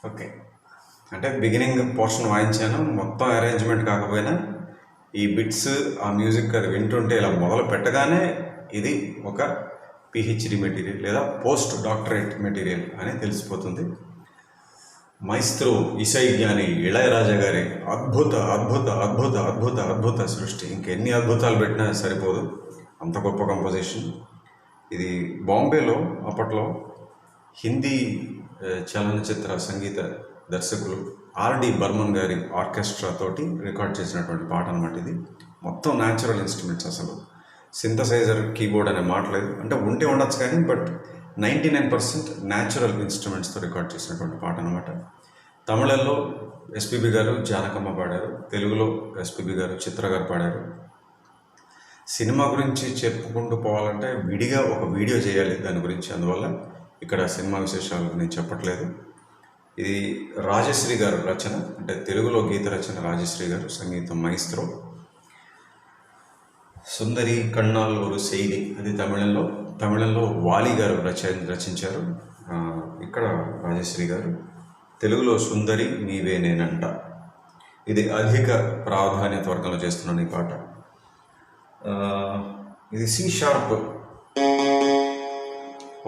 Okay. అంటే beginning portion వాయించాను. మొత్తం arrangement కాకపోయినా ఈ బిట్స్, ఆ మ్యూజిక్ అది వింటుంటే ఇలా మొదలు పెట్టగానే ఇది ఒక పిహెచ్డి మెటీరియల్ లేదా పోస్ట్ డాక్టరేట్ మెటీరియల్ అని తెలిసిపోతుంది. మైస్త్రో ఇసై జ్ఞాని ఇళయరాజా గారి అద్భుత అద్భుత అద్భుత అద్భుత అద్భుత సృష్టి. ఇంకెన్ని అద్భుతాలు పెట్టినా సరిపోదు, అంత గొప్ప కంపోజిషన్ ఇది. బాంబేలో అప్పట్లో హిందీ చలనచిత్ర సంగీత దర్శకులు ఆర్డి బర్మన్ గారి ఆర్కెస్ట్రా తోటి రికార్డ్ చేసినటువంటి పాట అనమాట ఇది. మొత్తం న్యాచురల్ ఇన్స్ట్రుమెంట్స్, అసలు సింథసైజర్ కీబోర్డ్ అనే మాట లేదు. అంటే ఉంటే ఉండొచ్చు కానీ బట్ 99% న్యాచురల్ ఇన్స్ట్రుమెంట్స్తో రికార్డ్ చేసినటువంటి పాట అనమాట. తమిళంలో ఎస్పిబి గారు జానకమ్మ పాడారు, తెలుగులో ఎస్పిబి గారు చిత్ర గారు పాడారు. సినిమా గురించి చెప్పుకుంటూ పోవాలంటే విడిగా ఒక వీడియో చేయాలి దాని గురించి, అందువల్ల ఇక్కడ సినిమా విశేషాలు నేను చెప్పట్లేదు. ఇది రాజశ్రీ గారు రచన, అంటే తెలుగులో గీత రచన రాజశ్రీ గారు, సంగీతం మైస్త్రో. సుందరి కన్నాల్ ఒక శైలి అది తమిళంలో వాలి గారు రచించారు. ఇక్కడ రాజశ్రీ గారు. తెలుగులో సుందరి నీవే నేనంట. ఇది అధిక ప్రాధాన్యత వర్గంలో చేస్తున్నాను ఈ పాట. ఇది C sharp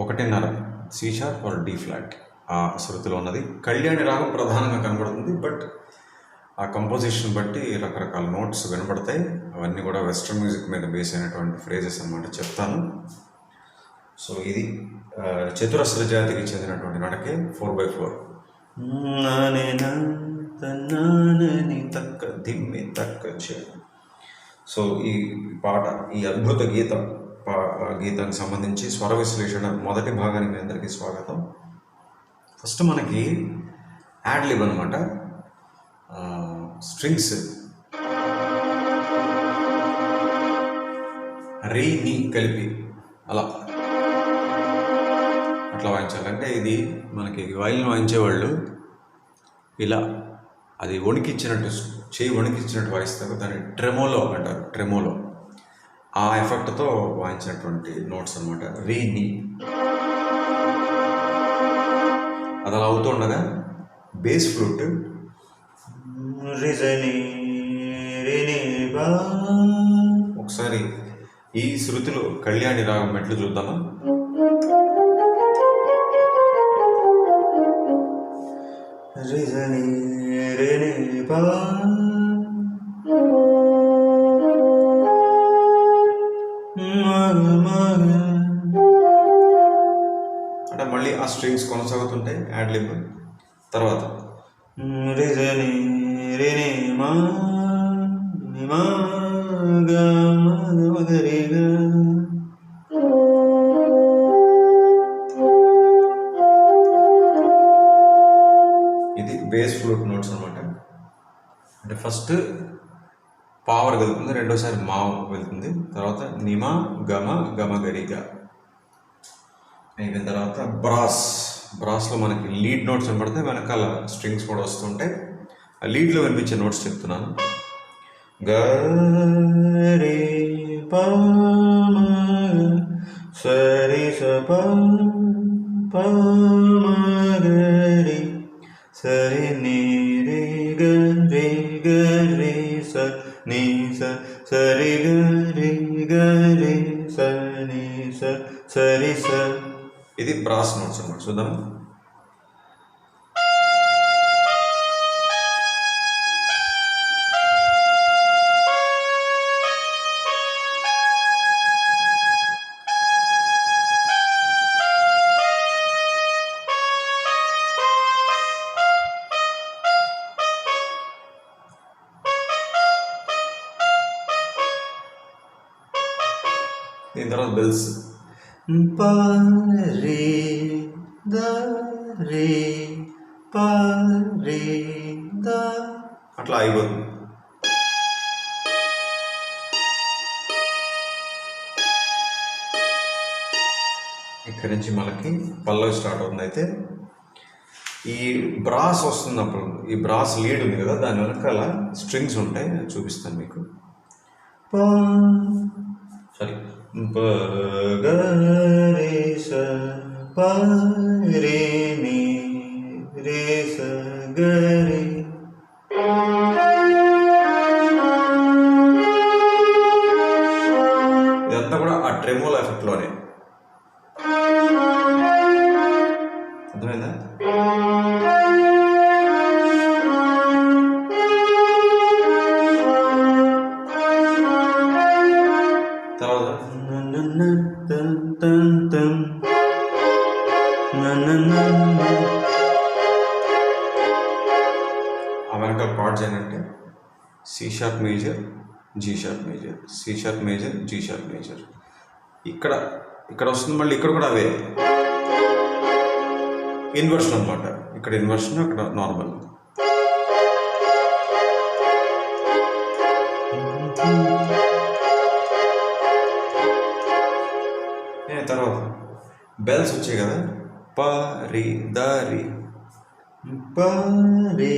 1.5, C sharp or D flat ఆ శృతిలో ఉన్నది. కళ్యాణి రాగం ప్రధానంగా కనబడుతుంది, బట్ ఆ కంపోజిషన్ బట్టి రకరకాల నోట్స్ వినపడతాయి. అవన్నీ కూడా వెస్ట్రన్ మ్యూజిక్ మీద బేస్ అయినటువంటి ఫ్రేజెస్ అన్నమాట, చెప్తాను. సో ఇది చతురస్ర జాతికి చెందినటువంటి నడకే 4/4. తక్క దిమ్మి తక్క. సో ఈ పాట, ఈ అద్భుత గీతానికి సంబంధించి స్వర విశ్లేషణ మొదటి భాగానికి మీ అందరికీ స్వాగతం. ఫస్ట్ మనకి యాడ్ లిబ్ అనమాట, స్ట్రింగ్స్ రీ ని కలిపి అట్లా వాయించాలంటే ఇది మనకి వైలిన్ వాయించేవాళ్ళు ఇలా అది వణికిచ్చినట్టు, చేయి వణికిచ్చినట్టు వాయిస్తారు, దాన్ని ట్రెమోలో అంటారు. ట్రెమోలో ఆ ఎఫెక్ట్తో వాయించినటువంటి నోట్స్ అనమాట. రీ ని అది అలా అవుతుండగా బేస్ ఫ్లూట్ ఒకసారి ఈ శృతిలో కళ్యాణి రాగం మెట్లు చూద్దామా. అంటే మళ్ళీ ఆ స్ట్రింగ్స్ కొనసాగుతుంటాయి. యాడ్ లిబ్ తర్వాత ఇది బేస్ ఫ్లూట్ నోట్స్ అనమాట. అంటే ఫస్ట్ పావర్ వెళ్తుంది, రెండోసారి మా వెళ్తుంది, తర్వాత నిమ గమ గమ గరిగా అయిన తర్వాత బ్రాస్లో మనకి లీడ్ నోట్స్ వినపడతాయి, వెనకాల స్ట్రింగ్స్ కూడా వస్తుంటాయి. ఆ లీడ్లో వినిపించే నోట్స్ చెప్తున్నాను. గరి ప సరి స ప గరి సరి ని రి గరి గరి స ని స సరి గరి గరి స ని స సరి స. ఇది బ్రాస్ నోట్స్ అన్నమాట. చూద్దాం. దీని తర్వాత బెల్స్ ప రే ద రే ప రే ద అట్లా అయిపోతుంది. ఇక్కడి నుంచి మనకి పల్లవి స్టార్ట్ అవుతుంది. అయితే ఈ బ్రాస్ వస్తున్నప్పుడు ఈ బ్రాస్ లీడ్ ఉంది కదా, దాని వెనకాల స్ట్రింగ్స్ ఉంటాయి, చూపిస్తాను మీకు. సారీ, బ గ రే స ప రే ని రే స గ రే. ఇదంతా కూడా ఆ ట్రెమోలో ఎఫెక్ట్లోనే. అర్థమైందా? తర్వాత ఆ వెనకాల కార్డ్స్ ఏంటంటే C sharp major, G sharp major, C sharp major, G sharp major. ఇక్కడ ఇక్కడ వస్తుంది, మళ్ళీ ఇక్కడ కూడా అవే ఇన్వర్షన్ అనమాట. ఇక్కడ ఇన్వర్షన్, అక్కడ నార్మల్. తర్వాత బెల్స్ వచ్చాయి కదా, ప రి ద రి, ప రి.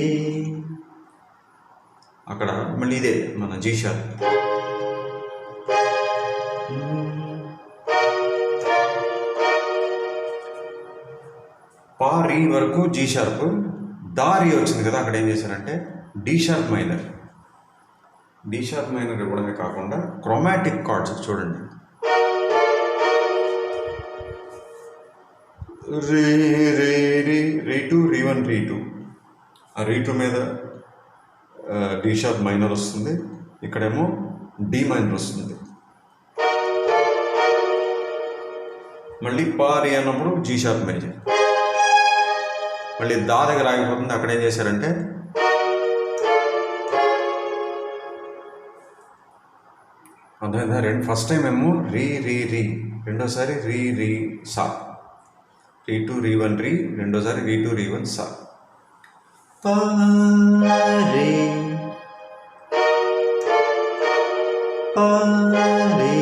అక్కడ మళ్ళీ ఇదే మన జీ షార్ప్. పా రీ వరకు జీ షార్ప్, దా రీ వచ్చింది కదా, అక్కడ ఏం చేశారంటే D sharp minor. D sharp minor ఇవ్వడమే కాకుండా క్రోమాటిక్ కార్డ్స్ చూడండి, రే రే రే రీ టూ, రీ వన్, రీ టూ. ఆ రీ టూ మీద డి షార్ప్ మైనర్ వస్తుంది, ఇక్కడేమో డి మైనర్ వస్తుంది. మళ్ళీ పా రీ అన్నప్పుడు జీ షార్ప్ మేజర్. మళ్ళీ దా దగ్గర ఆగిపోతుంది, అక్కడ ఏం చేశారంటే అర్థమైందా? ఫస్ట్ టైం ఏమో రీ రీ రీ, రెండోసారి రీ రీ సా, రీ టూ రీ వన్ రీ, రెండోసారి రీ టూ రీ వన్ సా. పా రే పా రే.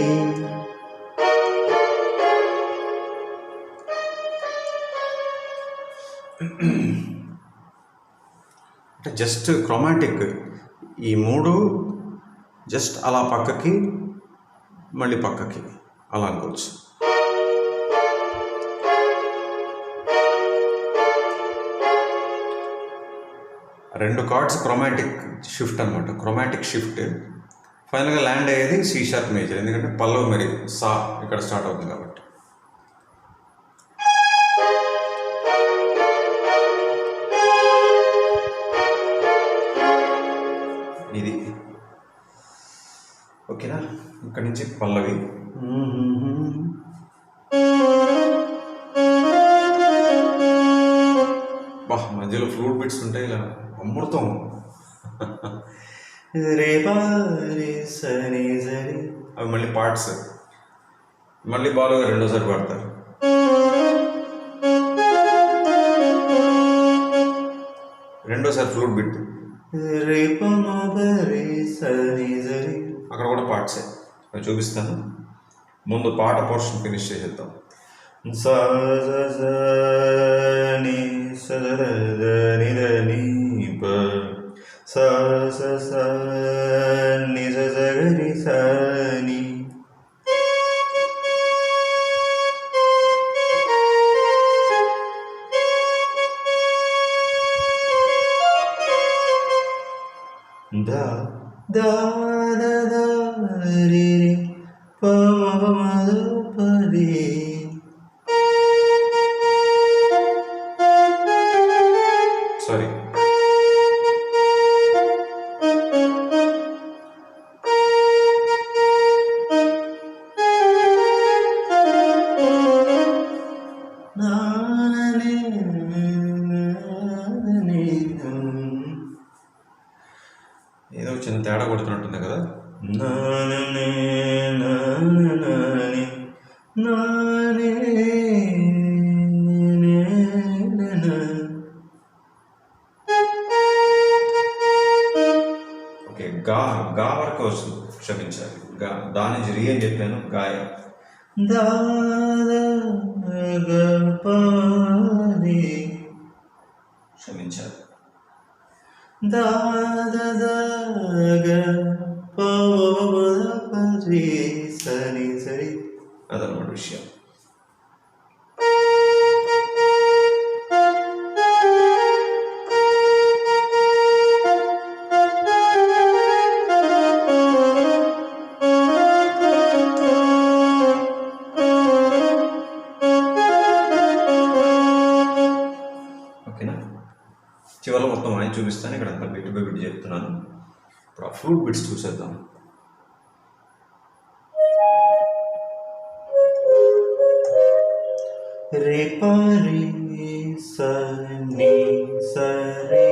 అంటే జస్ట్ క్రోమాటిక్ ఈ మూడు జస్ట్ అలా పక్కకి మళ్ళీ పక్కకి అలా అనుకోవచ్చు. రెండు కార్డ్స్ క్రోమాటిక్ షిఫ్ట్ అనమాట, క్రోమాటిక్ షిఫ్ట్. ఫైనల్గా ల్యాండ్ అయ్యేది సి షార్ప్ మేజర్, ఎందుకంటే పల్లవి మరి సా ఇక్కడ స్టార్ట్ అవుతుంది కాబట్టి. ఇది ఓకేనా? ఇక్కడ నుంచి పల్లవి. బా మధ్యలో ఫ్లూట్ బిట్స్ ఉంటాయి, ఇలా అమృతం. రే బా రే సరి సరి, అవి మళ్ళీ పార్ట్స్. మళ్ళీ బాలుగా రెండోసారి పాడతారు. రెండోసారి ఫ్లూట్ బిట్, రే రే సరి సరి, అక్కడ కూడా పార్ట్సే. అవి చూపిస్తాను. ముందు పాట పోర్షన్ ఫినిష్ చేసేద్దాం. సా స ని స ద ని ద ని ప, సా స ని స స గ రి స ని. ద ద ద ద రి రి ప మ ప మ ద ప రి. సారీ, ఏదో చిన్న తేడా కొడుతున్నట్టుంది కదా. ఓకే, గా గా వరకు వస్తుంది, క్షమించాలి. గా దాని రీ అని చెప్పాను, గాయ. క్షమించాలి. సరి సరి, అదనమాట విషయం. చివరిలో మొత్తం వాయించి చూపిస్తాను. ఇక్కడ అంతా బిట్ బై బిట్ చెప్తున్నాను. ఇప్పుడు ఆ ఫ్లూట్ బిట్స్ చూసేద్దాం. రే పరి సని సరే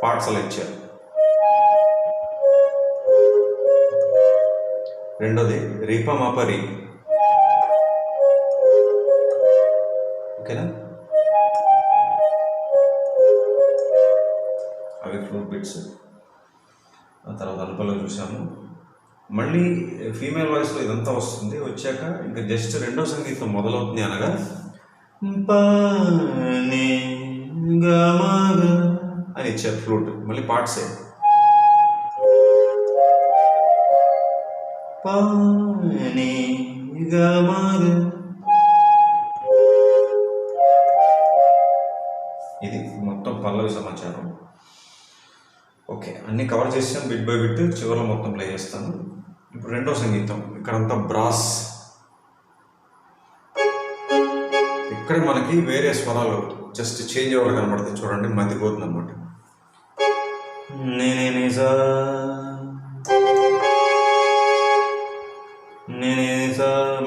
పార్ట్స్ అలా ఇచ్చారు. రెండోది రీప మాపరి, ఓకేనా? అవి ఫ్లూట్ బిట్స్. ఆ తర్వాత అనుపలో చూసాము. మళ్ళీ ఫీమేల్ వాయిస్లో ఇదంతా వస్తుంది. వచ్చాక ఇంకా జస్ట్ రెండో సంగీతం మొదలవుతుంది అనగా పాని గమగ అని ఇచ్చారు ఫ్లూట్. మళ్ళీ పార్ట్సే పాని గమగ. ఇది మొత్తం పల్లవి సమాచారం. ఓకే, అన్నీ కవర్ చేసాను బిట్ బై బిట్. చివరిలో మొత్తం ప్లే చేస్తాను. ఇప్పుడు రెండో సంగీతం. ఇక్కడంతా బ్రాస్. ఇక్కడ మనకి వేరే స్వరాలు జస్ట్ చేంజ్ అవ్వడం కనబడుతుంది. చూడండి, మధ్యపోతుంది అనమాట. నేనే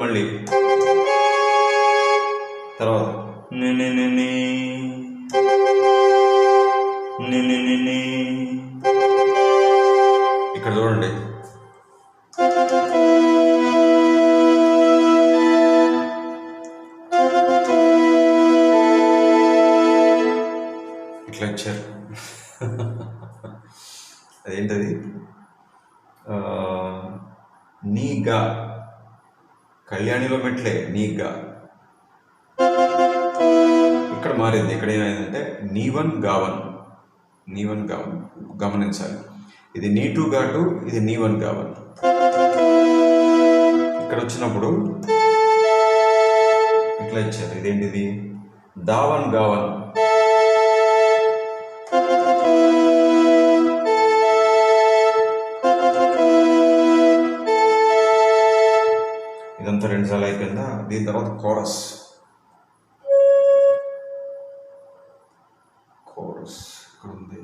మళ్ళీ తర్వాత ఇక్కడ చూడండి, ఇట్లా ఇచ్చారు. అదేంటది? నీగా కళ్యాణిలో మెట్లే నీగా. ఇక్కడ మారింది. ఇక్కడ ఏమైందంటే నీవన్ గావన్. గమనించాలి. ఇది నీ2 గా2, ఇది నీవన్ గావన్. ఇక్కడ వచ్చినప్పుడు ఇట్లా ఇచ్చారు. ఇదేంటిది? దావన్ గావన్. ఇదంతా 2 సార్లు అయిపోయిందా? దీని తర్వాత కోరస్ ఇక్కడ ఉంది.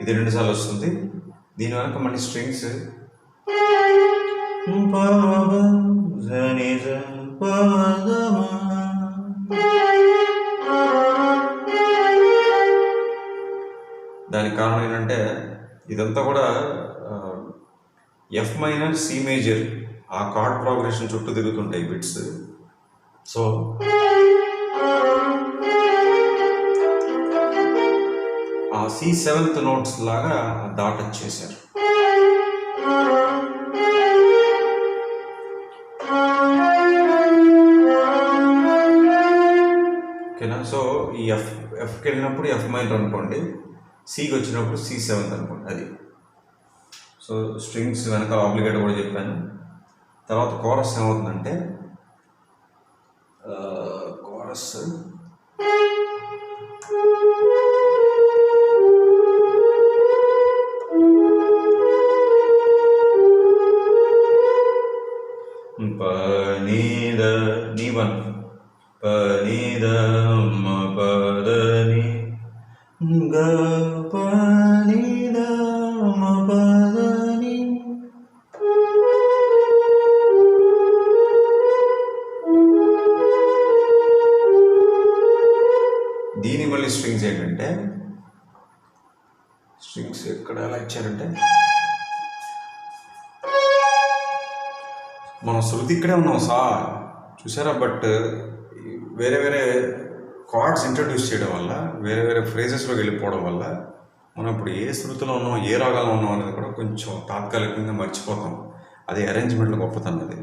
ఇది 2 సార్లు వస్తుంది. దీని వెనక మళ్ళీ స్ట్రింగ్స్ దానికి కారణం ఏంటంటే ఇదంతా కూడా ఎఫ్ మైనర్, సి మేజర్ ఆ కార్డ్ ప్రోగ్రెషన్ చుట్టూ తిరుగుతుంటాయి బిట్స్. సో ఆ C7th నోట్స్ లాగా డాట్ చేశారు. ఓకేనా? సో ఈ ఎఫ్కి వెళ్ళినప్పుడు ఎఫ్ మైనర్ అనుకోండి, సికి వచ్చినప్పుడు C7 అనుకోండి. అది సో స్ట్రింగ్స్ వెనక ఆబ్లిగేట్ కూడా చెప్పాను. తర్వాత కోరస్ ఏమవుతుందంటే కోరస్ పనీద నీవన్ పనీద పదని గ పనీద పదని. దీని మళ్ళీ స్ట్రింగ్స్ ఏంటంటే స్ట్రింగ్స్ ఎక్కడ ఎలా ఇచ్చారంటే మనం శృతి ఇక్కడే ఉన్నాం సార్ చూసారా. బట్ వేరే వేరే కార్డ్స్ ఇంట్రడ్యూస్ చేయడం వల్ల, వేరే వేరే ఫ్రేజెస్లోకి వెళ్ళిపోవడం వల్ల మనం ఇప్పుడు ఏ శృతిలో ఉన్నాం, ఏ రాగాల్లో ఉన్నాం అనేది కూడా కొంచెం తాత్కాలికంగా మర్చిపోతాం. అది అరేంజ్మెంట్లో గొప్పతనం. అది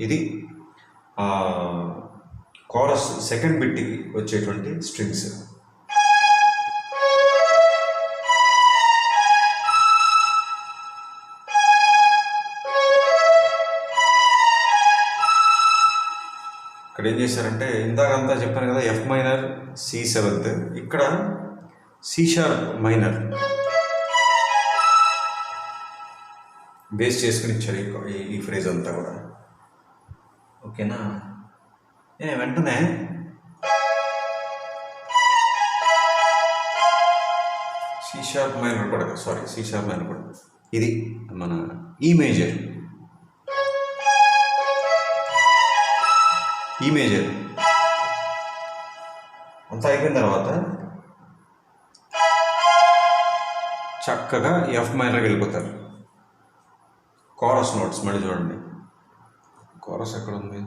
ఇది కోరస్ సెకండ్ బిట్కి వచ్చేటువంటి స్ట్రింగ్స్. ఇక్కడ ఏం చేశారంటే ఇందాకంతా చెప్పాను కదా, ఎఫ్ మైనర్ C7, ఇక్కడ C# మైనర్ బేస్ చేసుకుని ఇచ్చారు ఈ ఫ్రేజ్ అంతా కూడా. ఓకేనా, వెంటనే C# మైనర్ కూడా, C# మైనర్ కూడా, ఇది మన ఈ మేజర్ అంతా అయిపోయిన తర్వాత చక్కగా ఎఫ్ మైనర్కి వెళ్ళిపోతారు. కోరస్ నోట్స్ మళ్ళీ చూడండి, కోరస్ ఎక్కడ ఉంది?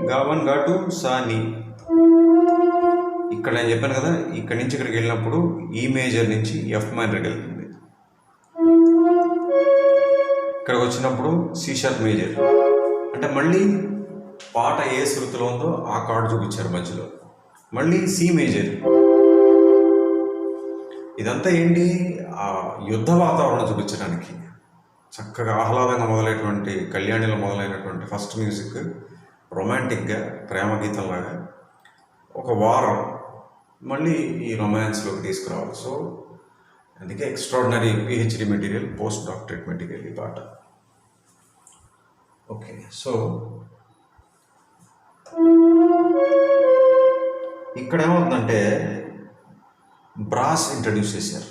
గా1 గా2 సాని. ఇక్కడ నేను చెప్పాను కదా, ఇక్కడి నుంచి ఇక్కడికి వెళ్ళినప్పుడు ఈ మేజర్ నుంచి ఎఫ్ మైనర్కి వెళ్తుంది. ఇక్కడికి వచ్చినప్పుడు C# మేజర్. అంటే మళ్ళీ పాట ఏ శృతిలో ఉందో ఆ కార్డు చూపించారు మధ్యలో. మళ్ళీ సి మేజర్. ఇదంతా ఏంటి, ఆ యుద్ధ వాతావరణం చూపించడానికి. చక్కగా ఆహ్లాదంగా మొదలైనటువంటి కళ్యాణిలో మొదలైనటువంటి ఫస్ట్ మ్యూజిక్ రొమాంటిక్గా ప్రేమ గీతంలాగా ఒక వారం మళ్ళీ ఈ రొమాన్స్లోకి తీసుకురావాలి. సో అందుకే extraordinary PhD material, post doctorate material ఈ పాట. ఓకే, సో ఇక్కడ ఏమవుతుందంటే బ్రాస్ ఇంట్రడ్యూస్ చేశారు.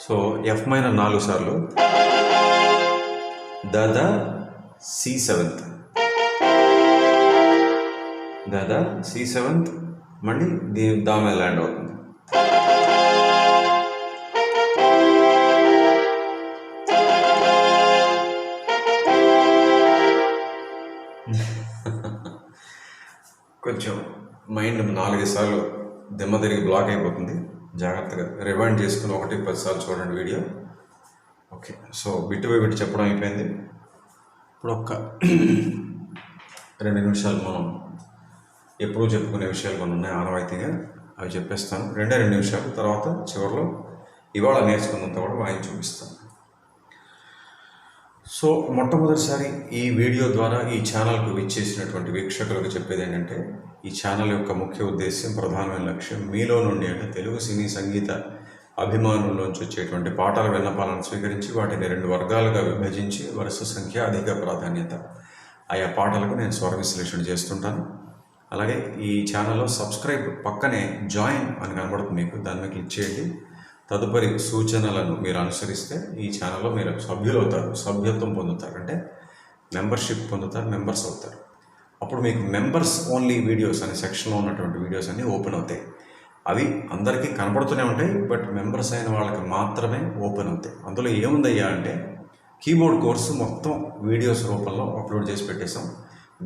సో ఎఫ్ మైనర్ 4 సార్లు, దాదా C7, దాదా C7, మళ్ళీ దా మీద ల్యాండ్ అవుతుంది. కొంచెం మైండ్ 4 సార్లు దిమ్మ తిరిగి బ్లాక్ అయిపోతుంది. జాగ్రత్తగా రివైండ్ చేసుకుని 1-10 సార్లు చూడండి వీడియో. Okay, so bit by bit చెప్పడం అయిపోయింది. ఇప్పుడు ఒక్క 2 నిమిషాలు మనం ఎప్పుడూ చెప్పుకునే విషయాలు కొన్ని ఉన్నాయి ఆనవాయితీగా, అవి చెప్పేస్తాను. 2 నిమిషాలు. తర్వాత చివరిలో ఇవాళ నేర్చుకున్నంత కూడా వాయిని చూపిస్తాను. సో మొట్టమొదటిసారి ఈ వీడియో ద్వారా ఈ ఛానల్కు విచ్చేసినటువంటి వీక్షకులకు చెప్పేది ఏంటంటే, ఈ ఛానల్ యొక్క ముఖ్య ఉద్దేశం, ప్రధానమైన లక్ష్యం మీలో నుండి, అంటే తెలుగు సినీ సంగీత అభిమానుల్లోంచి వచ్చేటువంటి పాటల విన్నపాలను స్వీకరించి వాటిని 2 వర్గాలుగా విభజించి వరుస సంఖ్య, అధిక ప్రాధాన్యత ఆయా పాటలకు నేను స్వర విశ్లేషణ చేస్తుంటాను. అలాగే ఈ ఛానల్లో సబ్స్క్రైబ్ పక్కనే జాయిన్ అని కనబడుతుంది మీకు, దాని మీద క్లిక్ చేయండి. తదుపరి సూచనలను మీరు అనుసరిస్తే ఈ ఛానల్లో మీరు సభ్యులవుతారు, సభ్యత్వం పొందుతారు, అంటే మెంబర్షిప్ పొందుతారు, మెంబర్స్ అవుతారు. అప్పుడు మీకు మెంబర్స్ ఓన్లీ వీడియోస్ అనే సెక్షన్లో ఉన్నటువంటి వీడియోస్ అన్నీ ఓపెన్ అవుతాయి. అవి అందరికీ కనబడుతూనే ఉంటాయి, బట్ మెంబర్స్ అయిన వాళ్ళకి మాత్రమే ఓపెన్ అవుతాయి. అందులో ఏముందయ్యా అంటే కీబోర్డ్ కోర్సు మొత్తం వీడియోస్ రూపంలో అప్లోడ్ చేసి పెట్టేశాం.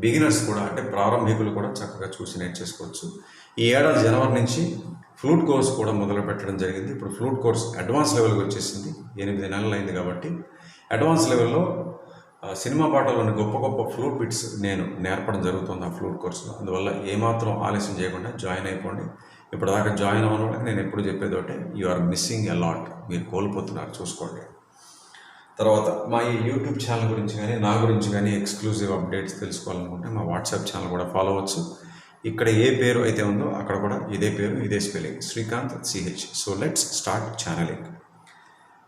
బిగినర్స్ కూడా, అంటే ప్రారంభికులు కూడా చక్కగా చూసి నేర్చేసుకోవచ్చు. ఈ ఏడాది జనవరి నుంచి ఫ్లూట్ కోర్స్ కూడా మొదలు పెట్టడం జరిగింది. ఇప్పుడు ఫ్లూట్ కోర్స్ అడ్వాన్స్ లెవెల్కి వచ్చేసింది. 8 నెలలు అయింది కాబట్టి అడ్వాన్స్ లెవెల్లో సినిమా పాటల్లోని గొప్ప గొప్ప ఫ్లూట్ బిట్స్ నేను నేర్పడం జరుగుతుంది ఆ ఫ్లూట్ కోర్సులో. అందువల్ల ఏమాత్రం ఆలస్యం చేయకుండా జాయిన్ అయిపోండి. ఇప్పటిదాకా జాయిన్ అవ్వడం వల్ల నేను ఎప్పుడు చెప్పేది ఒకటే, you are missing a lot, మీరు కోల్పోతున్నారు, చూసుకోండి. తర్వాత మా ఈ యూట్యూబ్ ఛానల్ గురించి కానీ నా గురించి కానీ ఎక్స్క్లూజివ్ అప్డేట్స్ తెలుసుకోవాలనుకుంటే మా వాట్సాప్ ఛానల్ కూడా ఫాలో అవ్వచ్చు. ఇక్కడ ఏ పేరు అయితే ఉందో అక్కడ కూడా ఇదే పేరు, ఇదే spelling, Srikanth CH. So let's start channelling.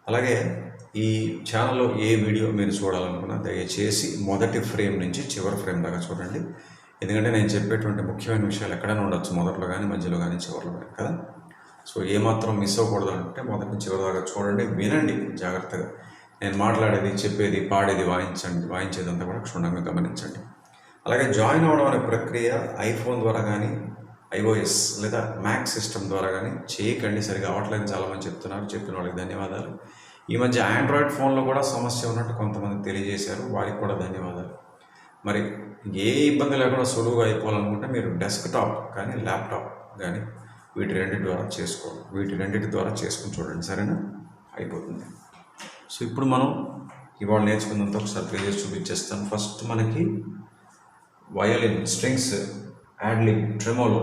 అలాగే ఈ ఛానల్లో ఏ వీడియో మీరు చూడాలనుకున్నా దయచేసి మొదటి ఫ్రేమ్ నుంచి చివరి ఫ్రేమ్ దాకా చూడండి. ఎందుకంటే నేను చెప్పేటువంటి ముఖ్యమైన విషయాలు ఎక్కడైనా ఉండొచ్చు, మొదట్లో కానీ, మధ్యలో కానీ, చివరిలో కానీ కదా. సో ఏమాత్రం మిస్ అవ్వకూడదు అంటే మొదటి నుంచి చివరి దాకా చూడండి, వినండి జాగ్రత్తగా. నేను మాట్లాడేది, చెప్పేది, పాడేది, వాయించేదంతా కూడా క్షుణ్ణంగా గమనించండి. అలాగే జాయిన్ అవ్వడం అనే ప్రక్రియ ఐఫోన్ ద్వారా కానీ, iOS లేదా మ్యాక్ సిస్టమ్ ద్వారా కానీ చేయకండి. సరిగా అవ్వట్లేదు చాలామంది చెప్తున్నారు, చెప్పిన వాళ్ళకి ధన్యవాదాలు. ఈ మధ్య ఆండ్రాయిడ్ ఫోన్లో కూడా సమస్య ఉన్నట్టు కొంతమంది తెలియజేశారు, వారికి కూడా ధన్యవాదాలు. మరి ఏ ఇబ్బంది లేకుండా సులువుగా అయిపోవాలనుకుంటే మీరు డెస్క్టాప్ కానీ, ల్యాప్టాప్ కానీ వీటి రెండింటి ద్వారా చేసుకుని చూడండి, సరేనా? అయిపోతుంది. సో ఇప్పుడు మనం ఇవాళ నేర్చుకున్నంత ఒకసారి ప్లే చేసి చూపించేస్తాను. ఫస్ట్ మనకి వయలిన్ స్ట్రింగ్స్ యాడ్లిబ్ ట్రెమోలో.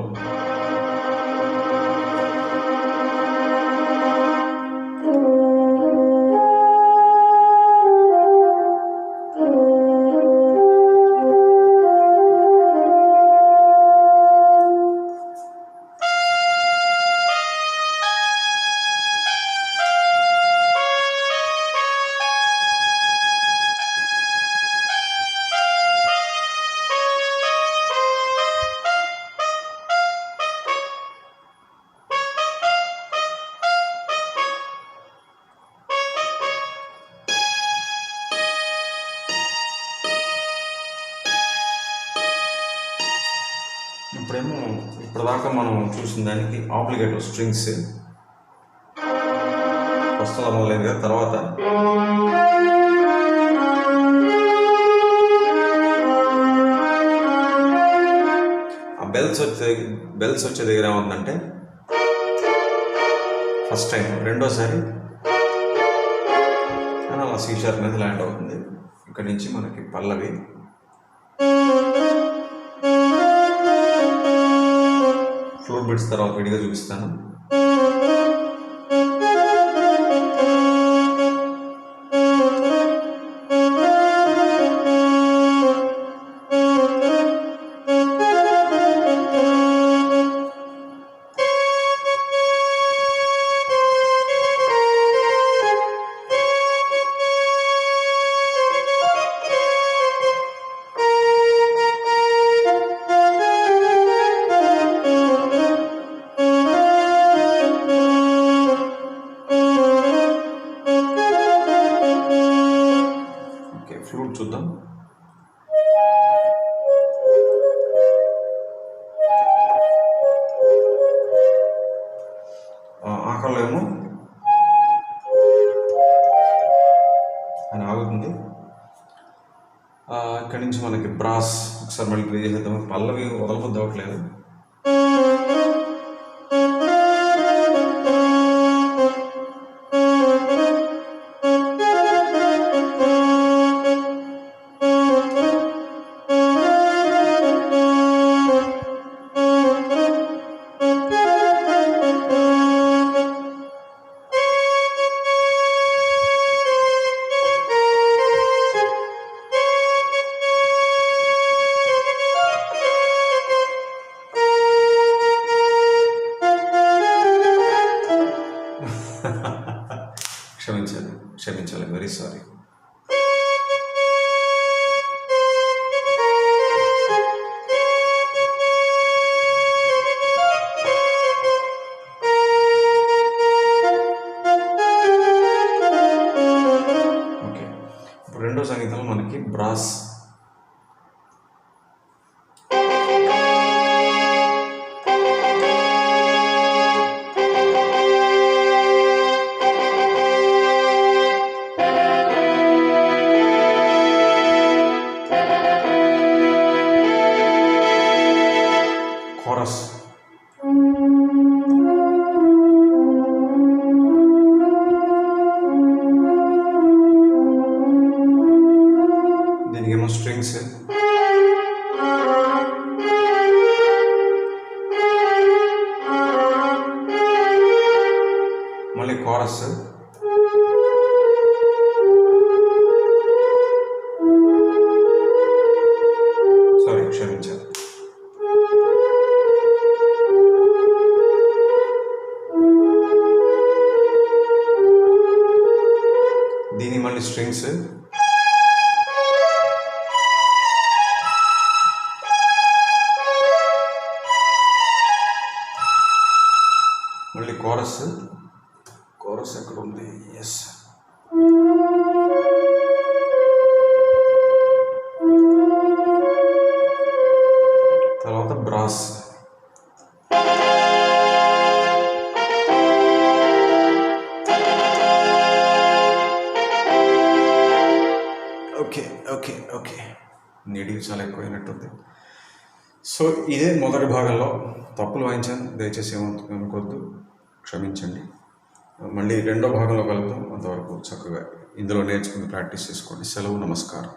ఇప్పుడేమో ఇప్పటిదాకా మనం చూసిన దానికి ఆబ్లిగేటో స్ట్రింగ్స్ ఫస్ట్ అలా మొదలైంది కదా. తర్వాత ఆ బెల్స్ వచ్చే దగ్గర ఏమవుతుందంటే ఫస్ట్ టైం, రెండోసారి అని అలా సి షార్ప్ మీద ల్యాండ్ అవుతుంది. ఇక్కడ నుంచి మనకి పల్లవి, ఫ్లోర్ బిట్స్ తర్వాత విడిగా చూపిస్తాను. ఫ్లూట్ చూద్దాం. ఆకల్లో ఏమో అని ఆగుతుంది. ఇక్కడి నుంచి మనకి బ్రాస్ ఒకసారి మళ్ళీ ప్లే చేసేద్దాం. పల్లవి వదలబుద్ధి అవ్వట్లేదు. క్షమించాలి, వెరీ సారీ. ఓకే, ఇప్పుడు రెండో సంగీతంలో మనకి బ్రాస్ కోరస్. దీనికి ఏమో స్ట్రింగ్స్, మళ్ళీ కోరస్, సారీ క్షమించాలి. దీని మళ్ళీ స్ట్రింగ్స్, మళ్ళీ కోరస్. కోరస్ ఎక్కడ ఉంది? ఎస్, తర్వాత బ్రాస్. ఓకే ఓకే ఓకే, నీడికి చాలా ఎక్కువైనట్టుంది. సో ఇదే మొదటి భాగంలో తప్పులు వాయించాను, దయచేసి ఏమనుకోవద్దు, క్షమించండి. మళ్ళీ రెండో భాగంలో కలుద్దాం. అంతవరకు చక్కగా ఇందులో నేర్చుకుని ప్రాక్టీస్ చేసుకోండి. సెలవు, నమస్కారం.